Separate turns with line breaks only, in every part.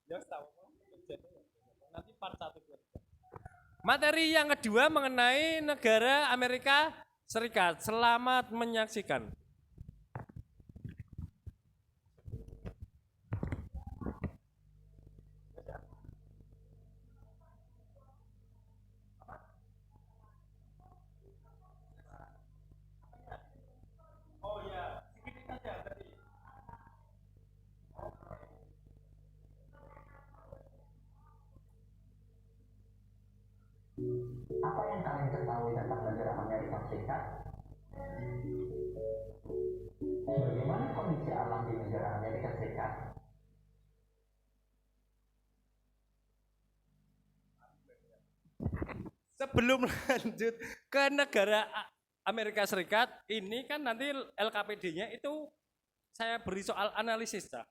Ya tahu. Nanti part 1 2. Materi yang kedua mengenai negara Amerika Serikat. Selamat menyaksikan. Oh ya, sedikit saja tadi.
Apa yang kalian ketahui tentang negara Amerika Serikat? Bagaimana kondisi alam di negara Amerika Serikat?
Sebelum lanjut ke negara Amerika Serikat, ini kan nanti LKPD-nya itu saya beri soal analisis ya.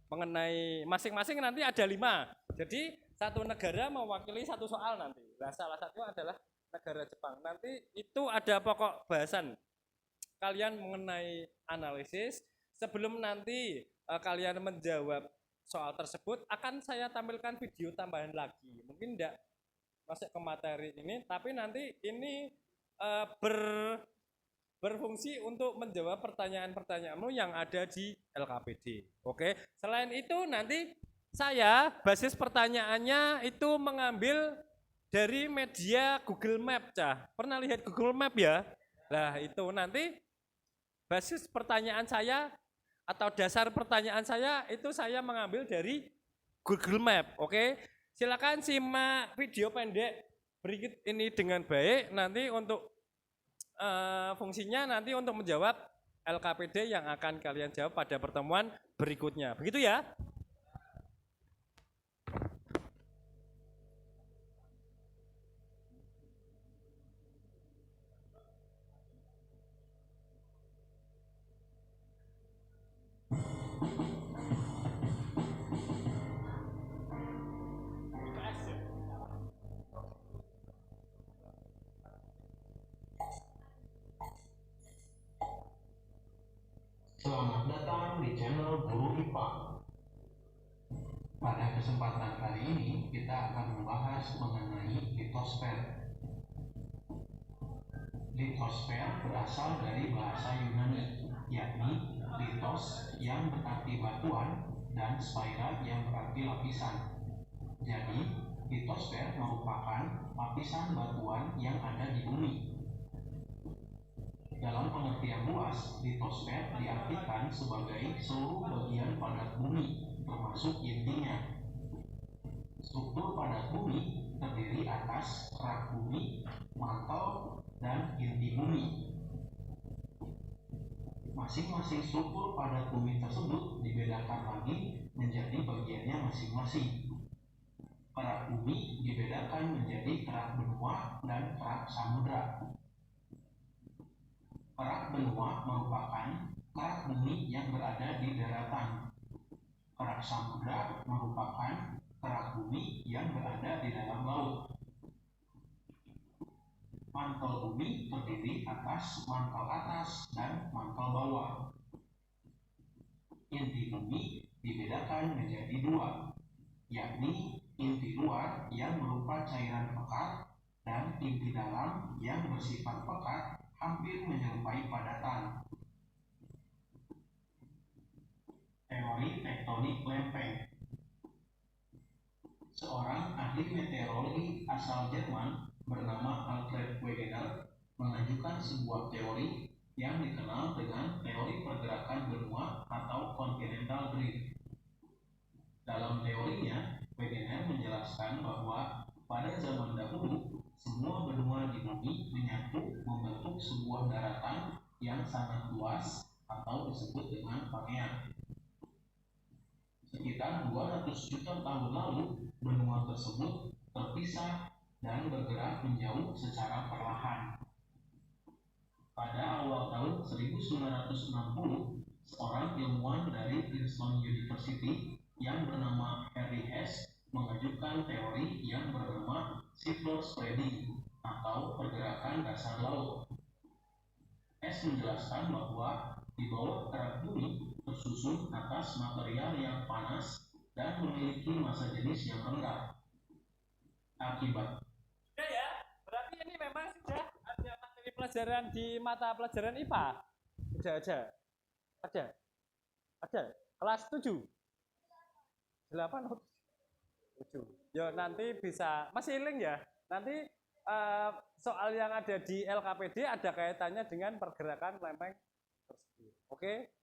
Mengenai masing-masing nanti ada 5. Jadi satu negara mewakili satu soal nanti. Nah, salah satunya adalah negara Jepang. Nanti itu ada pokok bahasan kalian mengenai analisis. Sebelum nanti kalian menjawab soal tersebut, akan saya tampilkan video tambahan lagi. Mungkin tidak masuk ke materi ini, tapi nanti ini berfungsi untuk menjawab pertanyaan-pertanyaanmu yang ada di LKPD. Oke, selain itu nanti saya basis pertanyaannya itu mengambil dari media Google Map, Cah. Pernah lihat Google Map ya? Nah, itu nanti basis pertanyaan saya atau dasar pertanyaan saya itu saya mengambil dari Google Map. Oke, silakan simak video pendek berikut ini dengan baik. Nanti untuk fungsinya nanti untuk menjawab LKPD yang akan kalian jawab pada pertemuan berikutnya. Begitu ya?
Selamat datang di channel Guru IPA. Pada kesempatan kali ini kita akan membahas mengenai litosfer. Litosfer berasal dari bahasa Yunani, yakni litos yang berarti batuan dan sphaira yang berarti lapisan. Jadi, litosfer merupakan lapisan batuan yang ada di bumi. Dalam pengertian luas, litosfer diartikan sebagai seluruh bagian padat bumi, termasuk intinya. Struktur padat bumi terdiri atas kerak bumi, mantel, dan inti bumi. Masing-masing struktur padat bumi tersebut dibedakan lagi menjadi bagiannya masing-masing. Kerak bumi dibedakan menjadi kerak benua dan kerak samudra. Kerak benua merupakan kerak bumi yang berada di daratan. Kerak samudra merupakan kerak bumi yang berada di dalam laut. Mantel bumi terdiri atas mantel atas dan mantel bawah. Inti bumi dibedakan menjadi 2, yakni inti luar yang berupa cairan pekat dan inti dalam yang bersifat pekat hampir menyerupai padatan. Teori tektonik lempeng. Seorang ahli meteorologi asal Jerman bernama Alfred Wegener mengajukan sebuah teori yang dikenal dengan teori pergerakan benua atau continental drift. Dalam teorinya, Wegener menjelaskan bahwa pada zaman dahulu semua benua di bumi menyatu membentuk sebuah daratan yang sangat luas atau disebut dengan panean. Sekitar 200 juta tahun lalu, benua tersebut terpisah dan bergerak menjauh secara perlahan. Pada awal tahun 1960, seorang ilmuwan dari Princeton University yang bernama Harry Hess mengajukan teori yang bernama seafloor spreading atau pergerakan dasar laut. Hess menjelaskan bahwa di bawah kerak bumi tersusun atas material yang panas dan memiliki massa jenis yang rendah. Akibat
Sudah ya, berarti ini memang sudah ada materi pelajaran di mata pelajaran IPA. Ada. Kelas 7. 8 7. Ya nanti bisa masih link ya. Nanti soal yang ada di LKPD ada kaitannya dengan pergerakan lempeng tersebut. Oke.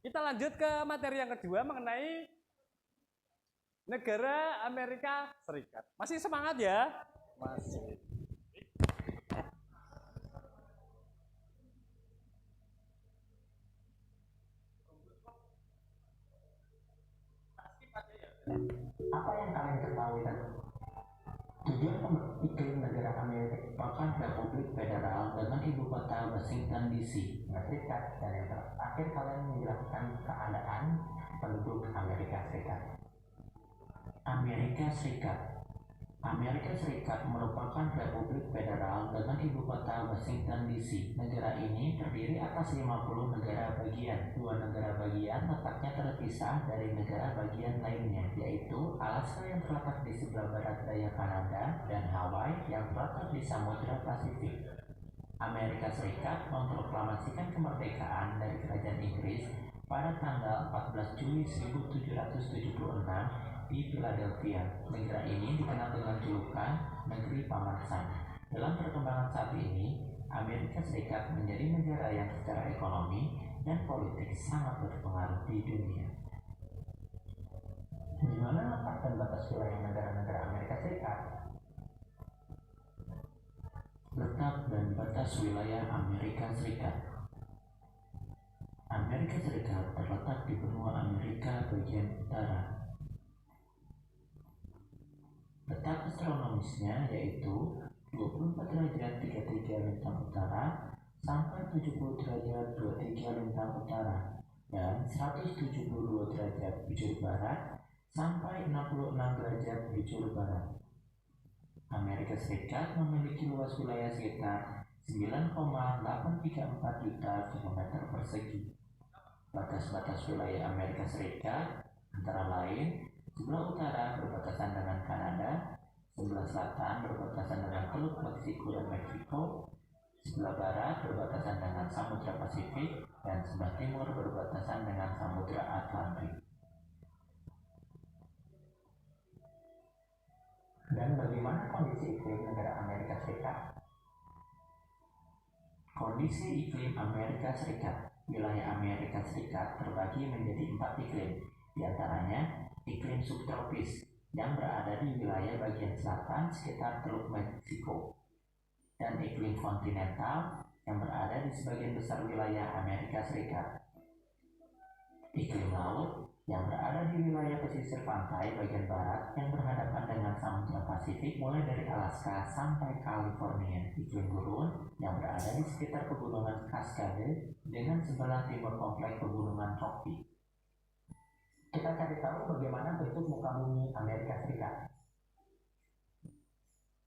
Kita lanjut ke materi yang kedua mengenai negara Amerika Serikat. Masih semangat ya? Masih.
Apa yang kalian ketahui dan tujuan iklim negara Amerika merupakan Republik Federal dengan ibu kota Washington DC, Serikat, dan yang terakhir kalian menjelaskan keadaan penduduk Amerika Serikat. Amerika Serikat merupakan Republik Federal dengan ibu kota Washington DC. Negara ini terdiri atas 50 negara bagian. 2 negara bagian letaknya terpisah dari negara bagian lainnya, yaitu Alaska yang terletak di sebelah barat daya Kanada dan Hawaii yang terletak di Samudra Pasifik. Amerika Serikat memproklamasikan kemerdekaan dari Kerajaan Inggris pada tanggal 14 Juli 1776 di Philadelphia. Negara ini dikenal dengan julukan Negeri Paman Sam. Dalam perkembangan saat ini, Amerika Serikat menjadi negara yang secara ekonomi dan politik sangat berpengaruh di dunia. Di mana letak dan batas wilayah negara-negara Amerika Serikat? Letak dan batas wilayah Amerika Serikat. Amerika Serikat terletak di benua Amerika bagian utara. Letak astronomisnya yaitu 24 derajat 33 lintang utara sampai 70 derajat 23 lintang utara dan 172 derajat bujur barat sampai 66 derajat bujur barat. Amerika Serikat memiliki luas wilayah sekitar 9,834 juta kilometer persegi. Batas-batas wilayah Amerika Serikat antara lain: sebelah utara berbatasan dengan Kanada, sebelah selatan berbatasan dengan Teluk Meksiko dan Meksiko, sebelah barat berbatasan dengan Samudra Pasifik, dan sebelah timur berbatasan dengan Samudra Atlantik. Dan bagaimana kondisi iklim negara Amerika Serikat? Kondisi iklim Amerika Serikat. Wilayah Amerika Serikat terbagi menjadi 4 iklim, diantaranya iklim subtropis yang berada di wilayah bagian selatan sekitar Teluk Meksiko, dan iklim kontinental yang berada di sebagian besar wilayah Amerika Serikat. Iklim laut yang berada di wilayah pesisir pantai bagian barat yang berhadapan dengan Samudra Pasifik mulai dari Alaska sampai California. Iklim gurun yang berada di sekitar pegunungan Cascade dengan sebelah timur kompleks pegunungan Rocky. Kita cari tahu bagaimana bentuk muka bumi Amerika Serikat.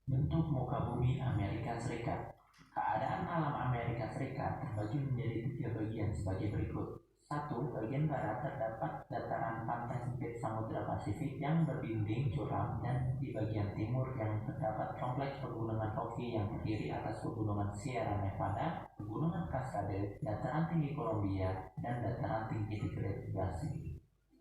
Bentuk muka bumi Amerika Serikat. Keadaan alam Amerika Serikat terbagi menjadi 3 bagian sebagai berikut. 1. Bagian barat terdapat dataran pantai sempit Samudra Pasifik yang berdinding curam, dan di bagian timur yang terdapat kompleks pegunungan Rocky yang terdiri atas pegunungan Sierra Nevada, pegunungan Cascade, dataran tinggi Columbia, dan dataran tinggi di Great Basin.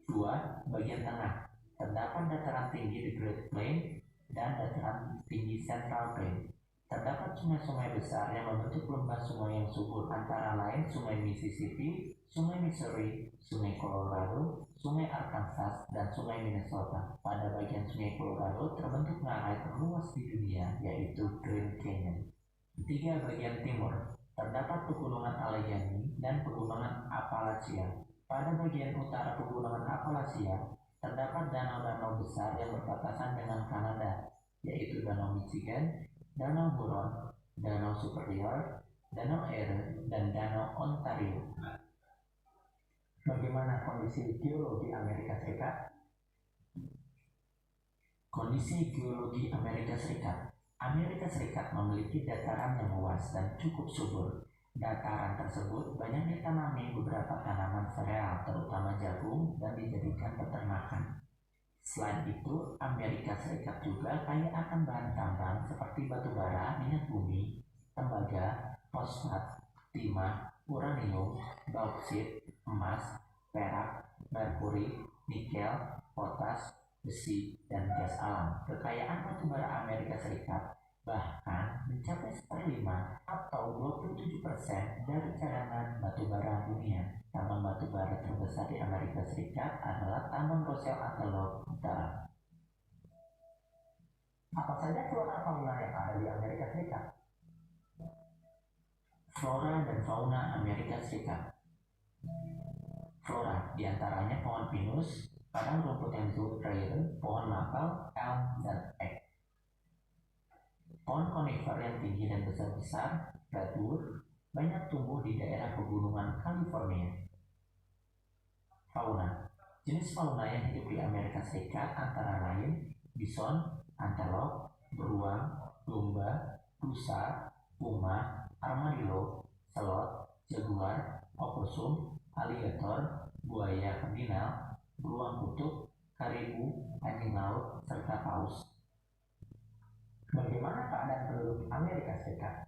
2. Bagian tengah terdapat dataran tinggi di Great Plain dan dataran tinggi Central Plain. Terdapat sungai-sungai besar yang membentuk lembah sungai yang subur, antara lain Sungai Mississippi, Sungai Missouri, Sungai Colorado, Sungai Arkansas, dan Sungai Minnesota. Pada bagian Sungai Colorado terbentuk ngarai terluas di dunia, yaitu Grand Canyon. 3. Bagian timur terdapat pegunungan Allegheny dan pegunungan Appalachia. Pada bagian utara pegunungan Appalachia terdapat danau-danau besar yang berbatasan dengan Kanada, yaitu Danau Michigan, Danau Huron, Danau Superior, Danau Erie, dan Danau Ontario. Bagaimana kondisi geologi Amerika Serikat? Kondisi geologi Amerika Serikat. Amerika Serikat memiliki dataran yang luas dan cukup subur. Dataran tersebut banyak ditanami beberapa tanaman sereal, terutama jagung, dan dijadikan peternakan. Selain itu, Amerika Serikat juga kaya akan bahan tambang seperti batu bara, minyak bumi, tembaga, fosfat, timah, uranium, bauksit, emas, perak, merkuri, nikel, potas, besi, dan gas alam. Kekayaan batu bara Amerika Serikat bahkan mencapai 1/5 atau 27% dari cadangan batu bara dunia. Tambang batu bara terbesar di Amerika Serikat adalah tambang Roswell Atollo Utara. Apa saja flora fauna yang ada di Amerika Serikat? Flora dan fauna Amerika Serikat. Flora diantaranya pohon pinus, padang rumput yang disebut prairie, pohon maple, elm, dan ek. Pohon konifer yang tinggi dan besar-besar, redwood, banyak tumbuh di daerah pegunungan California. Fauna. Jenis fauna yang hidup di Amerika Serikat antara lain bison, antelope, beruang, domba, rusa, puma, armadillo, selot, jaguar, opossum, aligator, buaya kardinal, beruang kutub, karibu, anjing laut, serta paus. Bagaimana keadaan penduduk Amerika Serikat?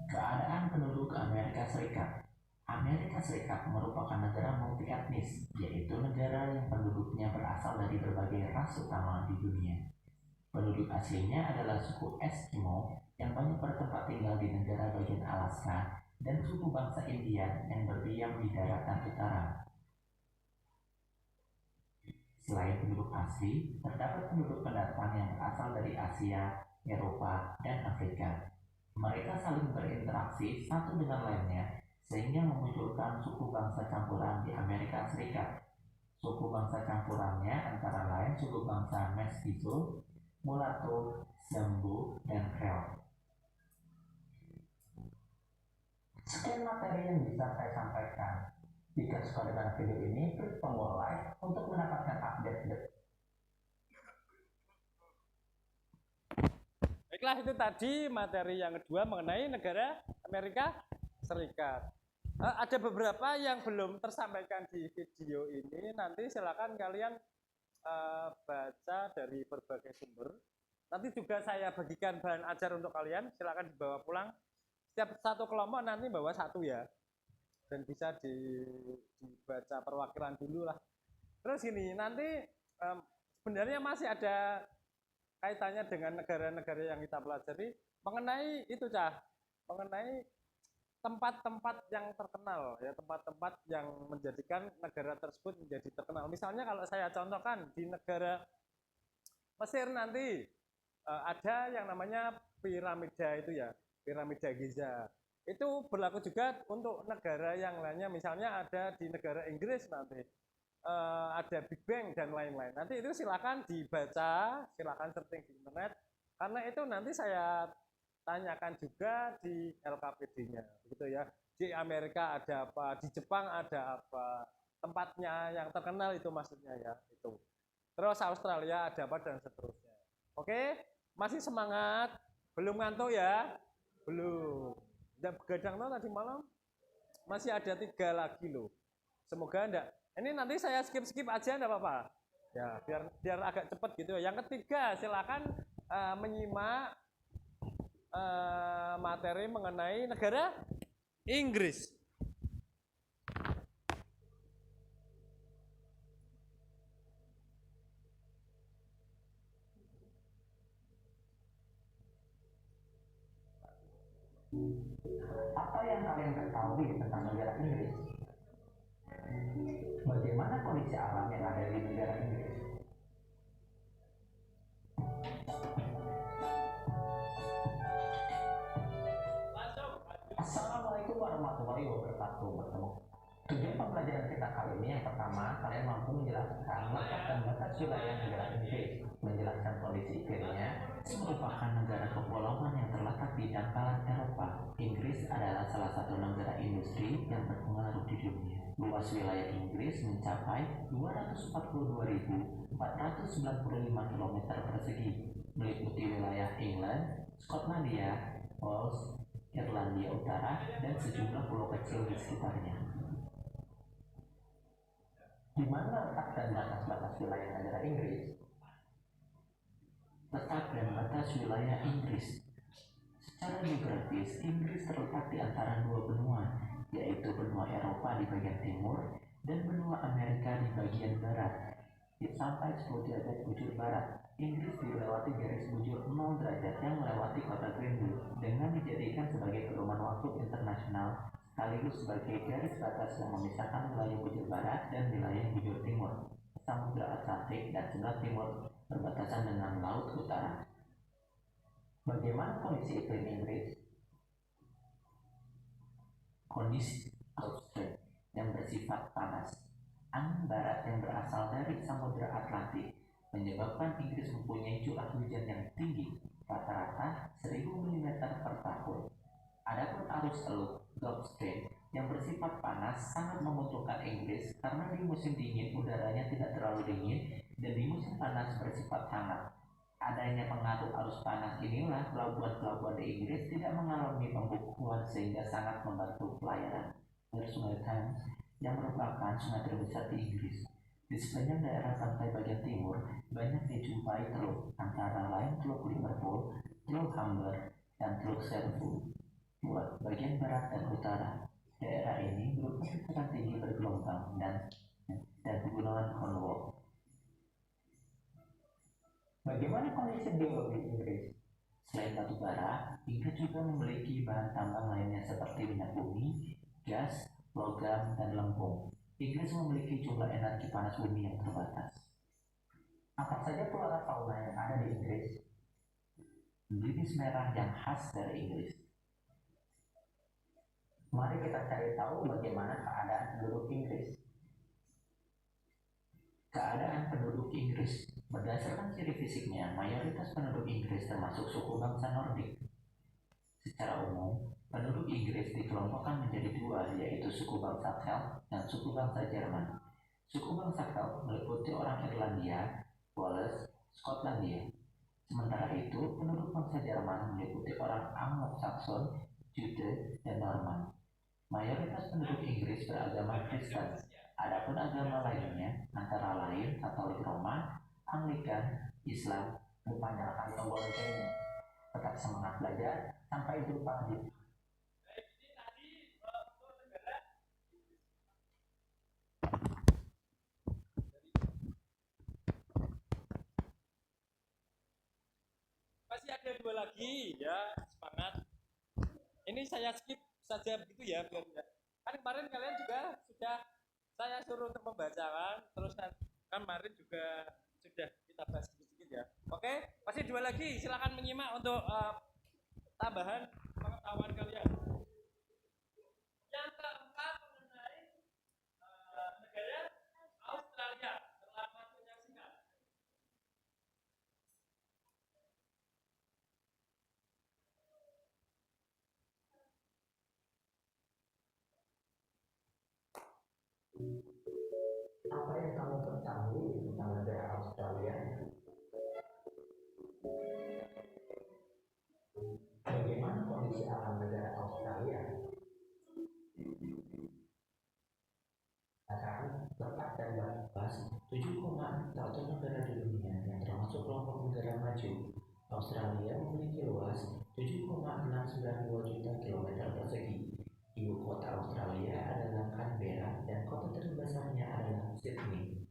Keadaan penduduk Amerika Serikat. Amerika Serikat merupakan negara multi-etnis, yaitu negara yang penduduknya berasal dari berbagai ras utama di dunia. Penduduk aslinya adalah suku Eskimo yang banyak bertempat tinggal di negara bagian Alaska dan suku bangsa Indian yang berdiam di daratan utara. Selain penduduk asli, terdapat penduduk pendatang yang berasal dari Asia, Eropa, dan Afrika. Mereka saling berinteraksi satu dengan lainnya, sehingga memunculkan suku bangsa campuran di Amerika Serikat. Suku bangsa campurannya antara lain suku bangsa Mestizo, Mulatto, Zambo, dan Creole. Sekian materi yang bisa saya sampaikan. Jika suka dengan video ini, klik tombol like untuk mendapatkan update.
Baiklah, itu tadi materi yang kedua mengenai negara Amerika Serikat. Ada beberapa yang belum tersampaikan di video ini, nanti silakan kalian baca dari berbagai sumber. Nanti juga saya bagikan bahan ajar untuk kalian, silakan dibawa pulang. Setiap satu kelompok nanti bawa satu ya, dan bisa dibaca perwakilan dulu lah. Terus ini nanti sebenarnya masih ada kaitannya dengan negara-negara yang kita pelajari mengenai itu mengenai tempat-tempat yang terkenal ya, tempat-tempat yang menjadikan negara tersebut menjadi terkenal. Misalnya kalau saya contohkan di negara Mesir nanti ada yang namanya piramida itu ya, piramida Giza. Itu berlaku juga untuk negara yang lainnya, misalnya ada di negara Inggris nanti ada Big Bang dan lain-lain. Nanti itu silakan dibaca, silakan searching di internet, karena itu nanti saya tanyakan juga di LKPD-nya, gitu ya. Di Amerika ada apa, di Jepang ada apa, tempatnya yang terkenal itu maksudnya ya itu. Terus Australia ada apa dan seterusnya. Oke, masih semangat? Belum ngantuk ya? Belum. Udah begadang tuh tadi malam? Masih ada 3 lagi loh. Semoga enggak. Ini nanti saya skip aja enggak apa-apa. Ya, biar agak cepat gitu. Yang ketiga, silakan menyimak materi mengenai negara Inggris.
Apa yang kalian ketahui tentang negara Inggris? Bagaimana kondisi alam yang ada di negara Inggris? Assalamualaikum warahmatullahi wabarakatuh. Tujuan pembelajaran kita kali ini yang pertama, kalian mampu menjelaskan letak dan batas wilayah negara Inggris, menjelaskan kondisi iklimnya. Merupakan negara kepulauan yang terletak di dangkalan Eropa. Inggris adalah salah satu negara industri yang berpengaruh di dunia. Luas wilayah Inggris mencapai 242.495 km persegi, meliputi wilayah England, Skotlandia, Wales, Irlandia Utara, dan sejumlah pulau kecil di sekitarnya. Di mana letak dan batas-batas wilayah negara Inggris? Letak dan batas wilayah Inggris. Secara geografis, Inggris terletak di antara dua benua, yaitu benua Eropa di bagian timur dan benua Amerika di bagian barat. Sampai 10 derajat bujur barat, Inggris dilewati garis bujur 0 derajat yang melewati kota Greenwich dengan dijadikan sebagai pedoman waktu internasional sekaligus sebagai garis batas yang memisahkan wilayah bujur barat dan wilayah bujur timur. Samudra Atlantik dan sebelah timur berbatasan dengan Laut Utara. Bagaimana kondisi iklim Inggris? Kondisi Australia yang bersifat panas. Angin barat yang berasal dari Samudra Atlantik menyebabkan Inggris mempunyai curah hujan yang tinggi, rata-rata 1000 mm per tahun. Adapun arus teluk Gulf Stream yang bersifat panas sangat menguntungkan Inggris karena di musim dingin udaranya tidak terlalu dingin dan di musim panas bersifat hangat. Adanya pengaruh arus panas inilah pelabuhan-pelabuhan di Inggris tidak mengalami pembekuan sehingga sangat membantu pelayaran. Sungai Thames yang merupakan sungai terbesar di Inggris. Di sepanjang daerah pantai bagian timur banyak dijumpai teluk, antara lain Teluk Liverpool, Teluk Humber, dan Teluk Sherwood. Buat bagian barat dan utara, daerah ini berupa dataran tinggi bergelombang dan pegunungan Cornwall. Bagaimana kondisi geologi Inggris? Selain batu bara, Inggris juga memiliki bahan tambang lainnya seperti minyak bumi, gas, logam, dan lempung. Inggris memiliki jumlah energi panas bumi yang terbatas. Apa saja flora fauna yang ada di Inggris? Bibis merah yang khas dari Inggris. Mari kita cari tahu bagaimana keadaan penduduk Inggris. Keadaan penduduk Inggris. Berdasarkan ciri fisiknya, mayoritas penduduk Inggris termasuk suku bangsa Nordik. Secara umum, penduduk Inggris dikelompokkan menjadi dua, yaitu suku bangsa Celt dan suku bangsa Jerman. Suku bangsa Celt meliputi orang Irlandia, Wales, Skotlandia. Sementara itu, penduduk bangsa Jerman meliputi orang Anglo-Saxon, Jude, dan Norman. Mayoritas penduduk Inggris beragama Kristen. Adapun agama lainnya antara lain Katolik Roma, Anglikan, Islam. Lupa nyalakan tombol loncengnya. Tetap semangat belajar. Sampai jumpa di
Masih ada dua lagi ya, semangat. Ini saya skip saja begitu ya, biar enggak. Kan kemarin kalian juga sudah saya suruh untuk membacakan, terus kan kemarin juga sudah kita bahas sedikit ya. Oke, masih dua lagi, silakan menyimak untuk tambahan pengetahuan kalian. Yang keempat mengenai negara Australia. Selamat menyaksikan.
apa yang kamu ketahui tentang negara Australia? Bagaimana kondisi alam negara Australia? Sekarang letak dan batas 7,1 negara di dunia yang termasuk kelompok negara maju. Australia memiliki luas 7,692 juta kilometer persegi. Ibu kota Australia adalah Canberra dan kota terbesarnya adalah Sydney.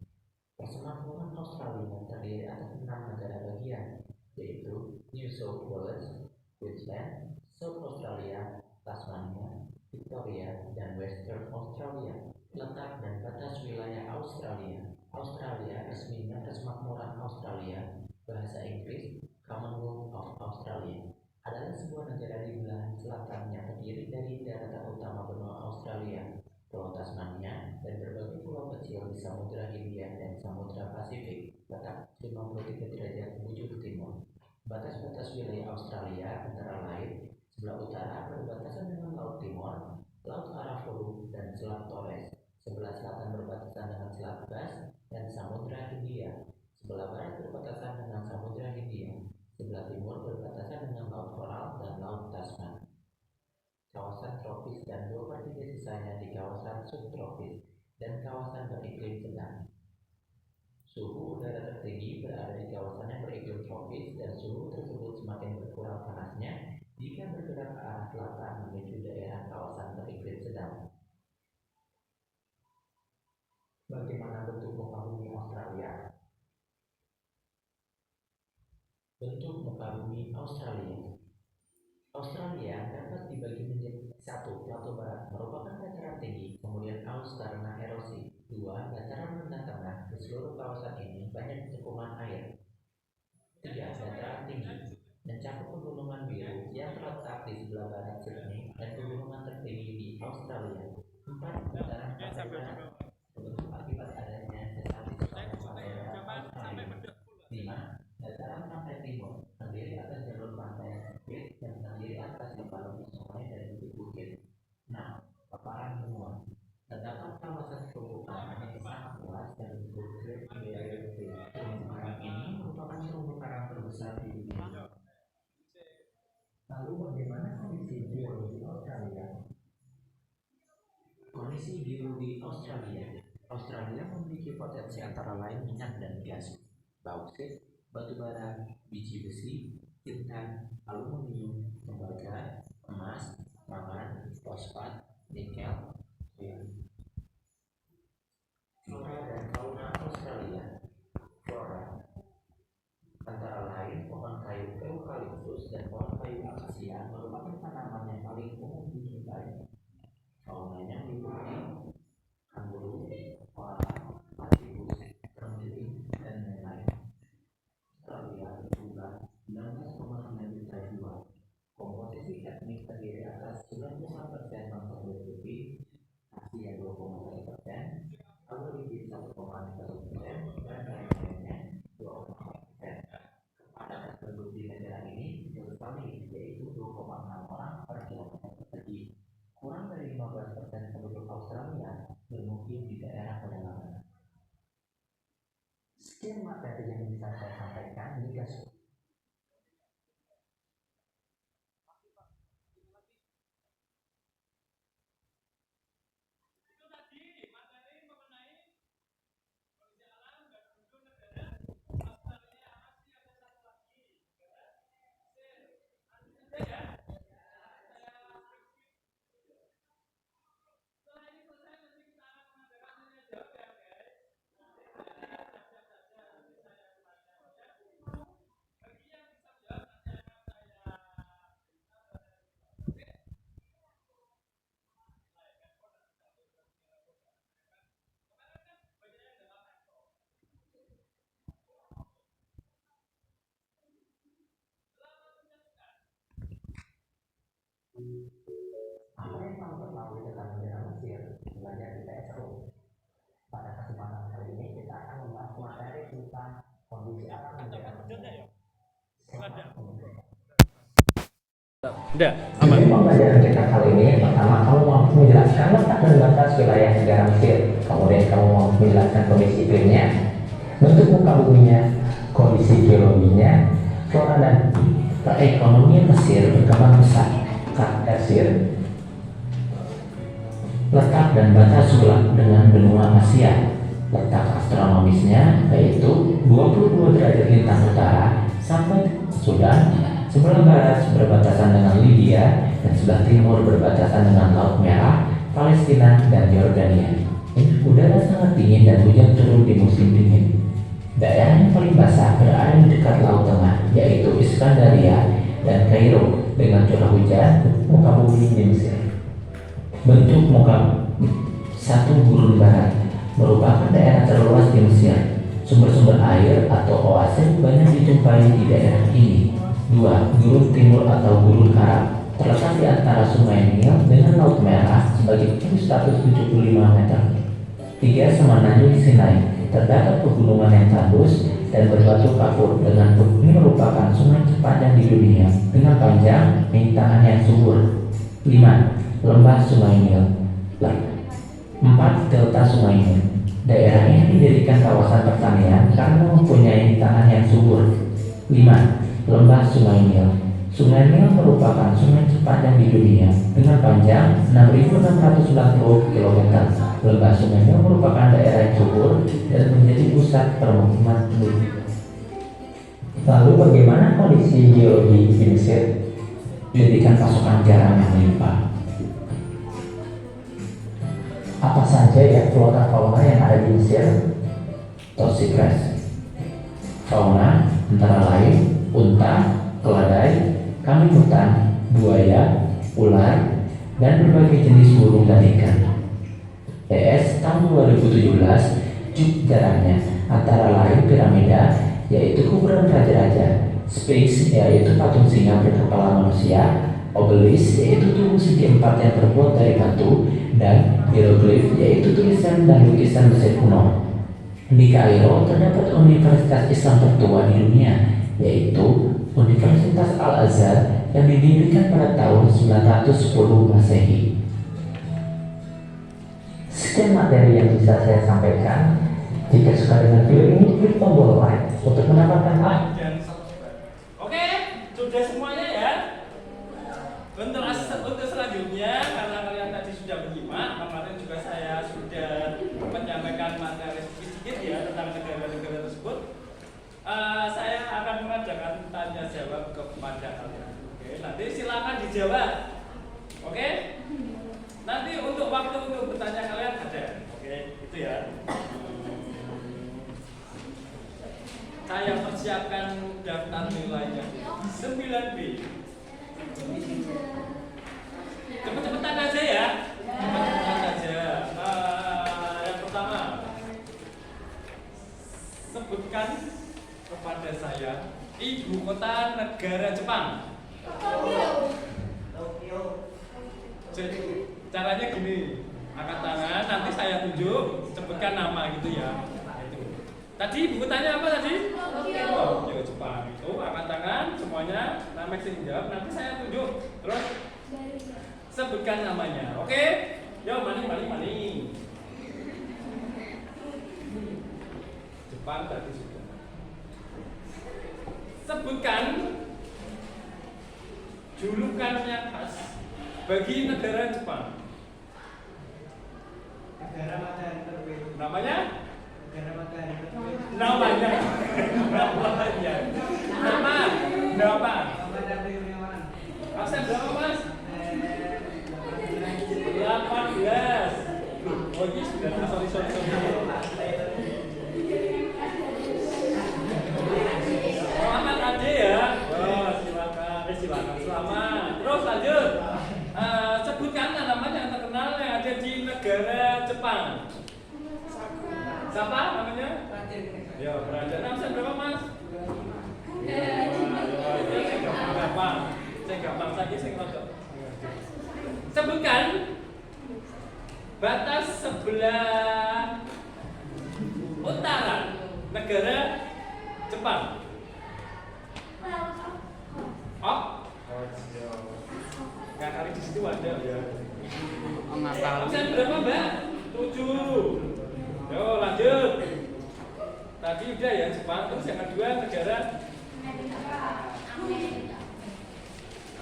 Persemakmuran Australia terdiri atas 6 negara bagian, yaitu New South Wales, Queensland, South Australia, Tasmania, Victoria, dan Western Australia. Letak dan batas wilayah Australia. Australia resminya Persemakmuran Australia, bahasa Inggris Commonwealth of Australia, adalah sebuah negara di belahan selatannya terdiri dari daratan utama benua Australia, Pulau Tasmania, dan berbagai pulau kecil di Samudra Hindia dan Samudra Pasifik. Letak 53 derajat bujur timur. Batas-batas wilayah Australia antara lain sebelah utara berbatasan dengan Laut Timor, Laut Arafuru, dan Selat Torres. Sebelah selatan berbatasan dengan Selat Bass dan Samudra Hindia. Sebelah barat berbatasan dengan Samudra Hindia. Sebelah timur berbatasan dengan Laut Coral dan Laut Tasman. Kawasan tropis dan 2/3 sisanya di kawasan subtropis dan kawasan beriklim sedang. Suhu udara tertinggi berada di kawasan yang beriklim tropis dan suhu tersebut semakin berkurang panasnya jika bergerak ke arah selatan menuju daerah kawasan beriklim sedang. Bagaimana bentuk muka bumi Australia? Bentuk muka bumi Australia. Australia dapat dibagi menjadi 1. Plato barat merupakan dataran tinggi, kemudian aus karena erosi. 2. Dataran rendah tengah. Di seluruh kawasan ini banyak cekungan air. 3. Dataran tinggi mencakup pegunungan biru yang terletak di sebelah barat Sydney dan pegunungan tertinggi di Australia. 4. Dataran pantai barat terbentuk akibat adanya sesar di sepanjang pantai barat Australia. 5. Dataran pantai timur terdiri atas jalur pantai yang sempit dan terdiri atas lembaga sungai dan bukit-bukit. 6. Paparan benua. Terdapat kawasan terumbu karang yang sangat luas dan disebut Great Barrier Reef. Terumbu karang ini merupakan terumbu karang terbesar di dunia. Lalu bagaimana kondisi geologi Australia? Kondisi geologi Australia. Australia memiliki potensi antara lain minyak dan gas, bauksit, batu bara, biji besi, tintan, aluminium, tembaga, emas, mangan, fosfat, nikel, flora dan fauna Australia. Flora antara lain pohon kayu eukaliptus dan pohon kayu akasia merupakan tanaman yang paling umum dijumpai. Faunanya meliputi kanguru, koala, platypus, terenggiling, dan lain-lain. Australia berjumlah 19,9 juta jiwa. Komposisi etnik terdiri atas 95% bangsa kulit putih, Asia 2,1%, Aborigin 1,1%, dan lain-lainnya 2,4%. Kepadatan penduduk di negara ini berbalik, yaitu 2,6 orang per kilometer persegi. Kurang dari 15% penduduk Australia bermukim di daerah pedalaman. Sekian materi yang bisa saya sampaikan. Jika apa yang kamu ketahui tentang negara Mesir? Belajar di PSO. Pada kesempatan kali ini kita akan membahas materi tentang kondisi alam negara Mesir.
Udah, aman.
Jadi pembelajaran kita kali ini, pertama kamu mampu menjelaskan letak dan batas wilayah negara Mesir. Kemudian kamu mampu menjelaskan kondisi iklimnya, bentuk muka buminya, kondisi geologinya, flora dan perekonomian Mesir berkembang pesat. Mesir letak dan batas dengan benua Asia. Letak astronomisnya yaitu 22 derajat lintang utara sampai Sudan, sebelah barat berbatasan dengan Libya, dan sebelah timur berbatasan dengan Laut Merah, Palestina, dan Yordania. Udara sangat dingin dan hujan turun di musim dingin. Daerah yang paling basah berada di dekat Laut Tengah, yaitu Iskandaria dan Kairo, dengan curah hujan muka bumi di Mesir. Bentuk muka 1. Gurun Barat merupakan daerah terluas di Mesir. Sumber-sumber air atau oasis banyak dijumpai di daerah ini. 2. Gurun Timur atau Gurun Arab terletak di antara Sungai Nil dengan Laut Merah sebagai ketinggian 175 meter. 3. Semenanjung Sinai terdapat pegunungan yang tandus dan berbatu kapur dengan ini merupakan sungai terpanjang di dunia dengan panjang rintangan yang subur. 5. Lembah Sungai Nil. 4. Delta Sungai Nil. Daerah ini dijadikan kawasan pertanian karena mempunyai tanah yang subur. 5. Lembah Sungai Nil. Sungai Nil merupakan sungai terpanjang di dunia dengan panjang 6.690 km. Lembah Sungai Nil merupakan daerah yang subur dan menjadi pusat pusat permukiman penduduk. Lalu bagaimana kondisi geologi di Mesir? Dihentikan pasokan garam yang melimpah. Apa saja ya flora fauna yang ada di Mesir? Tosikres. Fauna antara lain unta, keledai, kambing hutan, buaya, ular, dan berbagai jenis burung dan ikan. ES tahun 2017 jaraknya antara lain piramida yaitu kuburan raja-raja, Sphinx yaitu patung singa berkepala manusia, Obelisk yaitu tubuh segi empat yang terbuat dari batu, dan hieroglif yaitu tulisan dan lukisan Mesir kuno. Di Kairo terdapat universitas Islam tertua di dunia, yaitu Universitas Al-Azhar yang didirikan pada tahun 910 Masehi. Sekian materi yang bisa saya sampaikan. Jika suka dengan video ini, klik tombol like untuk mendapatkan
Dan subscribe. Oke, sudah semuanya ya. Untuk selanjutnya, karena kalian tadi sudah menyimak, kemarin juga saya sudah menyampaikan materi sedikit ya tentang negara-negara tersebut. Saya akan mengadakan tanya jawab kepada kalian. Oke, nanti silakan dijawab. Oke? Nanti untuk waktu untuk bertanya kalian ada. Oke, itu ya. Saya persiapkan daftar nilainya 9B. Cepet-cepetan aja ya. Cepet-cepetan aja. Yang pertama, sebutkan kepada saya ibu kota negara Jepang. Jadi caranya gini, angkat tangan, nanti saya tunjuk, sebutkan nama gitu ya. Tadi ibu kotanya apa tadi? Tokyo, Jepang. Itu angkat tangan semuanya, nama yang jawab, nanti saya tunjuk. Terus sebutkan namanya. Oke? Yo, maning. Jepang tadi sudah. Sebutkan julukan yang khas bagi negara Jepang.
Negara matahari terbit.
Namanya?
Negara matahari terbit.
Namanya. Nama.
Muhammad Abdi Kurniawan.
Absen berapa mas? 18. Oh ini sudah. Sorry. Muhammad Ade ya. Oh silakan. Selamat. Terus lanjut. Sebutkan tanaman yang terkenal yang ada di negara Jepang. Siapa namanya? Ya, Raja. Absen berapa mas? Saya gampang saja saya ngelotok. Sebutkan batas sebelah utara negara Jepang. Oh, nggak kali di situ ada ya. Absen berapa mbak? 7. Yo lanjut. Tadi udah ya Jepang, terus yang kedua negara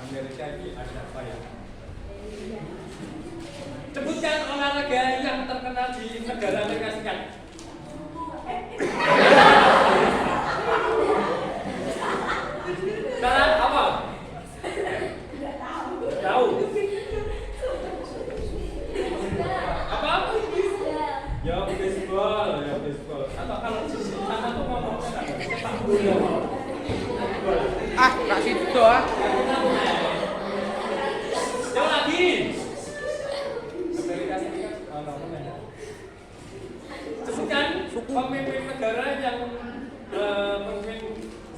Amerika ini ada apa ya? Sebutkan olahraga yang terkenal di negara Amerika Serikat. Cara apa? Tahu? Apa? Ya baseball. Atau kalau di sana tuh ngomongnya sepak bola.
Kak situ ah.
Jauh lagi. Amerika Serikat. Sebutkan pemimpin negara yang pemimpin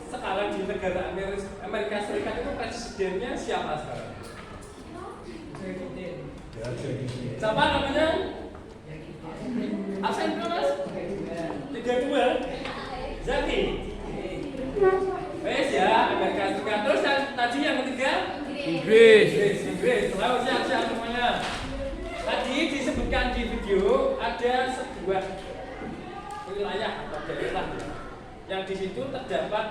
sekarang di negara Amerika Serikat itu presidennya siapa sekarang? Siapa namanya? Absen berapa mas? 32. Zaki. Wes ya, Amerika Serikat. Terus tadi yang ketiga? Inggris. Selalu siap semuanya. Tadi disebutkan di video ada sebuah wilayah atau daerah yang di situ terdapat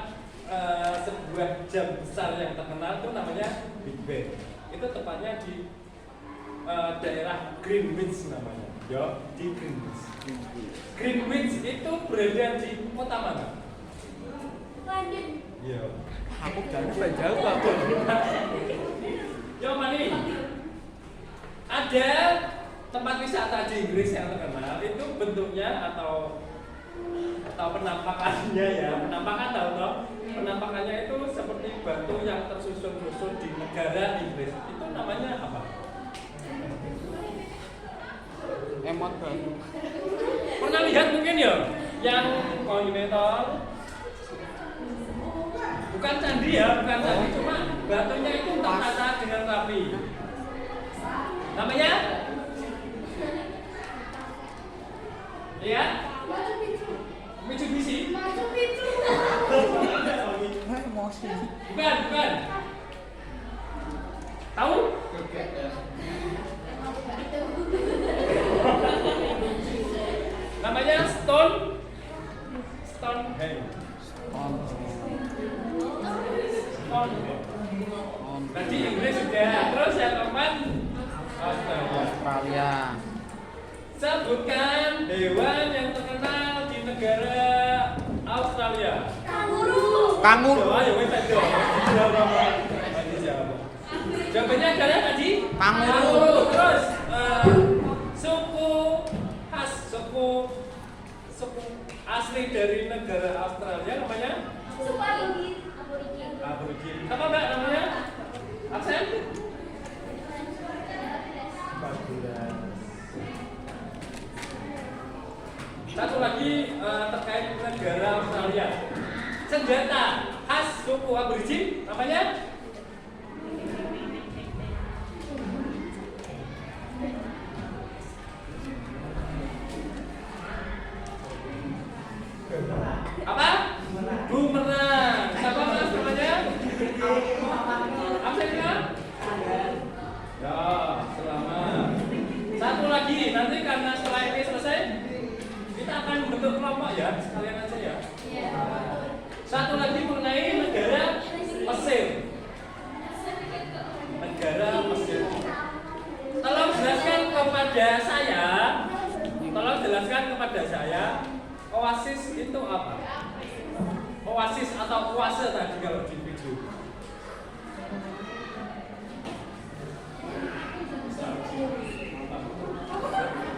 sebuah jam besar yang terkenal itu namanya Big Ben. Itu tepatnya di daerah Greenwich namanya. Yo, di Greenwich. Greenwich itu berada di kota mana?
London.
Iya.
Aku jangan jauh aku.
Yo mani. Ada tempat wisata di Inggris yang terkenal itu bentuknya atau penampakannya ya, penampakan tahu toh? Penampakannya itu seperti batu yang tersusun-susun di negara Inggris. Itu namanya apa?
Emot banget.
Pernah lihat mungkin ya yang monumental? Bukan candi ya, bukan candi, cuma batunya itu tertata dengan rapi. Namanya? Iya? Mitsubishi?
Machu Picchu.
Emosi.
Bukan. Tahu? Namanya Stonehenge. Tadi Inggris sudah, terus yang keempat
Australia.
Sebutkan hewan yang terkenal di negara Australia.
Kanguru.
Ayo wes aja. Jawabannya adalah tadi
Kanguru.
Terus suku asli dari negara Australia namanya Aborigin. Apa Mbak namanya? Absen? Satu lagi terkait negara Australia. Senjata khas suku Aborigin namanya? Apa? Bumerang. Siapa Mas namanya? Absen kan? Ya, selamat. Satu lagi, nanti karena setelah ini selesai, kita akan bentuk kelompok ya, sekalian aja ya. Satu lagi mengenai negara Mesir. Negara Mesir. Tolong jelaskan kepada saya, oasis itu apa? Oasis atau oase tadi kalau di video.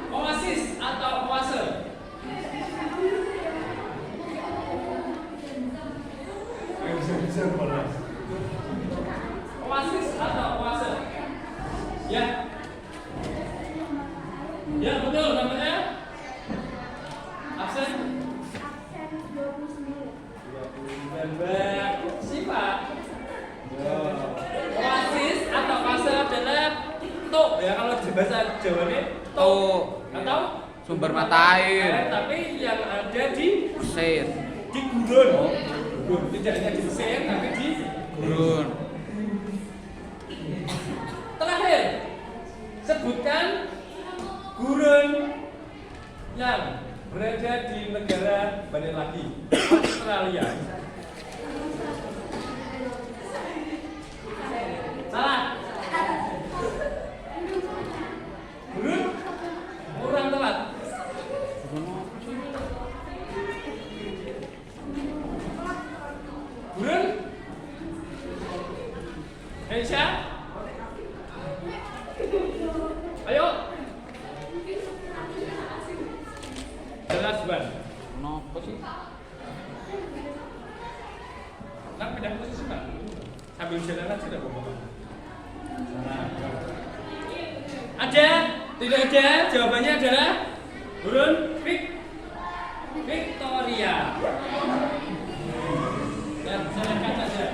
Oasis atau oase? Oasis atau oase? Ya. Ya betul namanya. Absen. 29 sifat. Oasis atau oase adalah tuk ya kalau di bahasa Jawa ini tuk atau
Sumber mata air.
tapi yang ada di
Mesir.
di gurun. Gurun tidak hanya di Mesir tapi di
Gurun.
Terakhir, sebutkan gurun yang berada di negara balik lagi Australia. Salah. Gurun kurang tepat. Gurun Indonesia. Ayo. Jelas Ban.
Kenapa sih?
Kan pindah posisi Pak. Sambil jalan aja tidak apa-apa. Ada? Tidak ada? Jawabannya adalah Gurun Victoria. Dan silakan saja.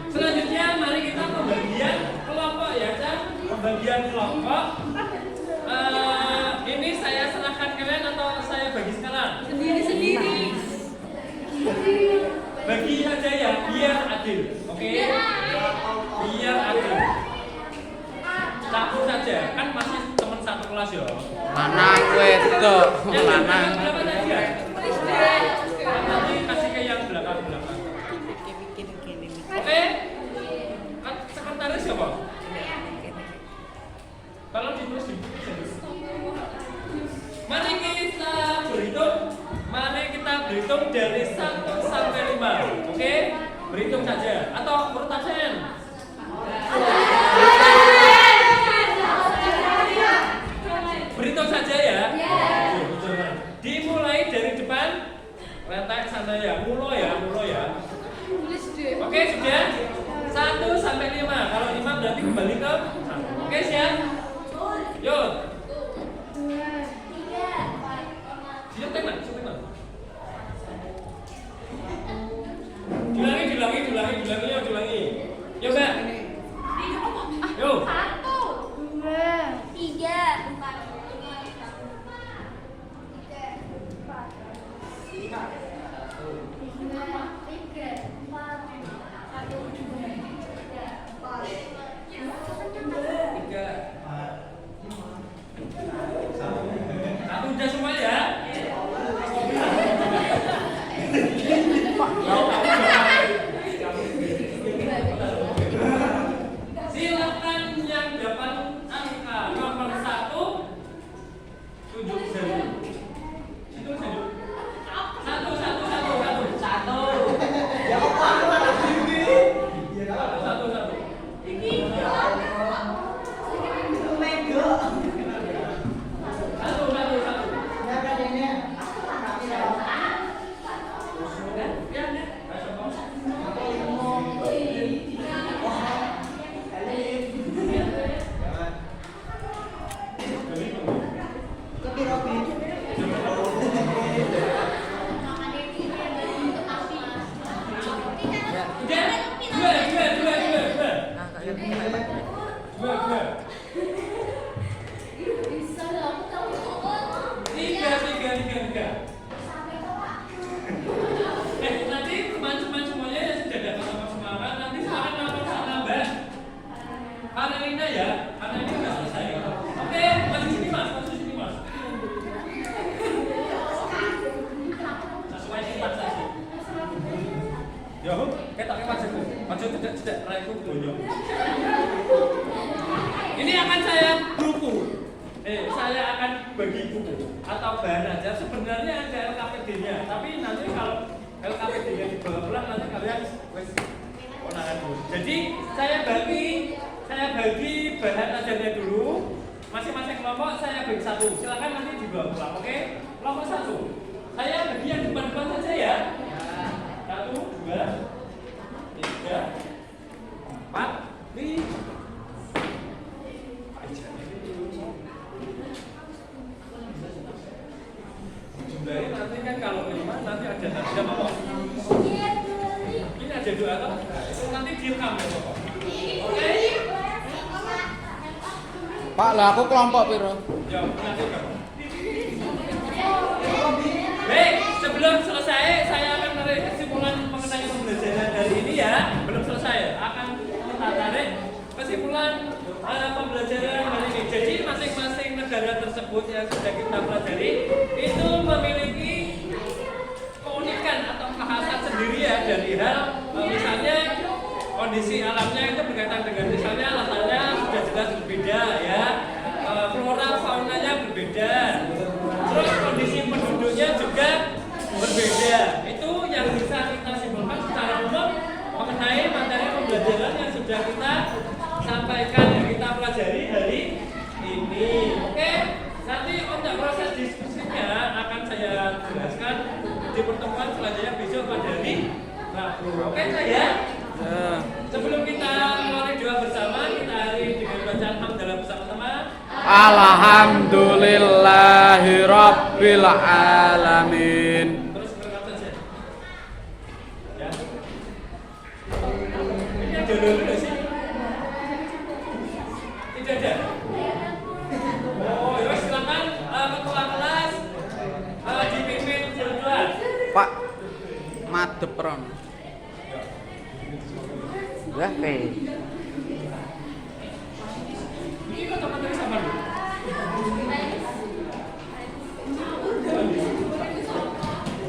Selanjutnya mari kita pembagian kelompok ya kan? Pembagian kelompok. Ini saya serahkan kalian atau saya bagi sekarang?
Sendiri.
Bagi aja ya, biar adil. Oke? Biar adil. Campur saja, kan masih teman satu kelas ya.
Lanang wedok. Lanang.
Berapa tadi ya? Nanti kasih ke yang belakang-belakang. Oke? Sekretaris siapa? dihitung dari 1 sampai 5. Oke? Berhitung saja atau urut absen. Berhitung saja ya. Dimulai dari depan. Letak sana ya, mulo ya. Oke, sudah? 1 sampai 5. Kalau 5 berarti kembali ke 1. Oke, siap? Yuk. Siap, teman. Diulangi. Yuk, Mbak. Yuk.
1, 2, 3, 4,
Satu udah semua ya? Silakan yang dapat angka nomor 1 tunjuk jari. Situ tunjuk. 1. Nanti teman-teman semuanya yang sudah dapat nomor semangat nanti silahkan lapor sana Mbak Karelina ya, karena ini sudah selesai. Oke, masuk sini mas. Sesuai sifat saja. Ya, kita maju tidak raihku bonyok. Ini akan saya buku. Saya akan bagi buku atau bahan ajar. Sebenarnya ada LKPD-nya, tapi nanti kalau LKPD-nya dibawa pulang nanti kalian wes konangan dulu. Jadi saya bagi bahan ajarnya dulu. Masing-masing kelompok saya bagi 1. Silakan nanti dibawa pulang. Oke? Kelompok 1. Saya bagi yang depan-depan saja ya. 1, 2, 3, 4, 5. Jumlahnya nanti kan kalau 5 nanti ada apa? Ini ada 2 atau? Itu nanti direkam ya Bapak. Oke?
Pak, lah aku kelompok piro?
Ya, nanti Bapak. Baik, sebelum selesai saya akan menarik kesimpulan mengenai pembelajaran hari ini ya. Belum selesai, akan kita tarik kesimpulan pembelajaran hari ini. Jadi masing-masing negara tersebut yang sudah kita pelajari itu memiliki keunikan atau kekhasan sendiri ya dari hal misalnya kondisi alamnya itu berkaitan dengan misalnya latarnya sudah jelas berbeda ya, flora faunanya berbeda, terus kondisi penduduknya juga berbeda. Itu yang bisa kita simpulkan secara umum mengenai materi pembelajaran yang sudah kita sampaikan yang kita pelajari hari ini. Oke, nanti untuk proses diskusinya akan saya jelaskan di pertemuan selanjutnya besok pada hari Rabu. Oke saya. Sebelum kita mulai doa bersama, kita hari dengan bacaan hamdalah bersama-sama.
Alhamdulillahirabbil alamin.
Terus berkata saja. Ya. Ini ada dulu sih. Tidak ada. Oh, ya silakan ketua kelas dipimpin berdua.
Pak, madep ron. Lah,
Ini kok teman-teman sama dulu.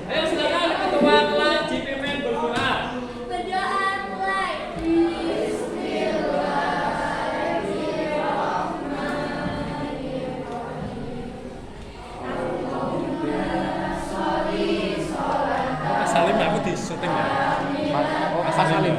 Ayo silakan ketua kelas dipimpin berdoa.
berdoa mulai. Bismillahirrahmanirrahim.
di syuting ya.
Oh, pas salim.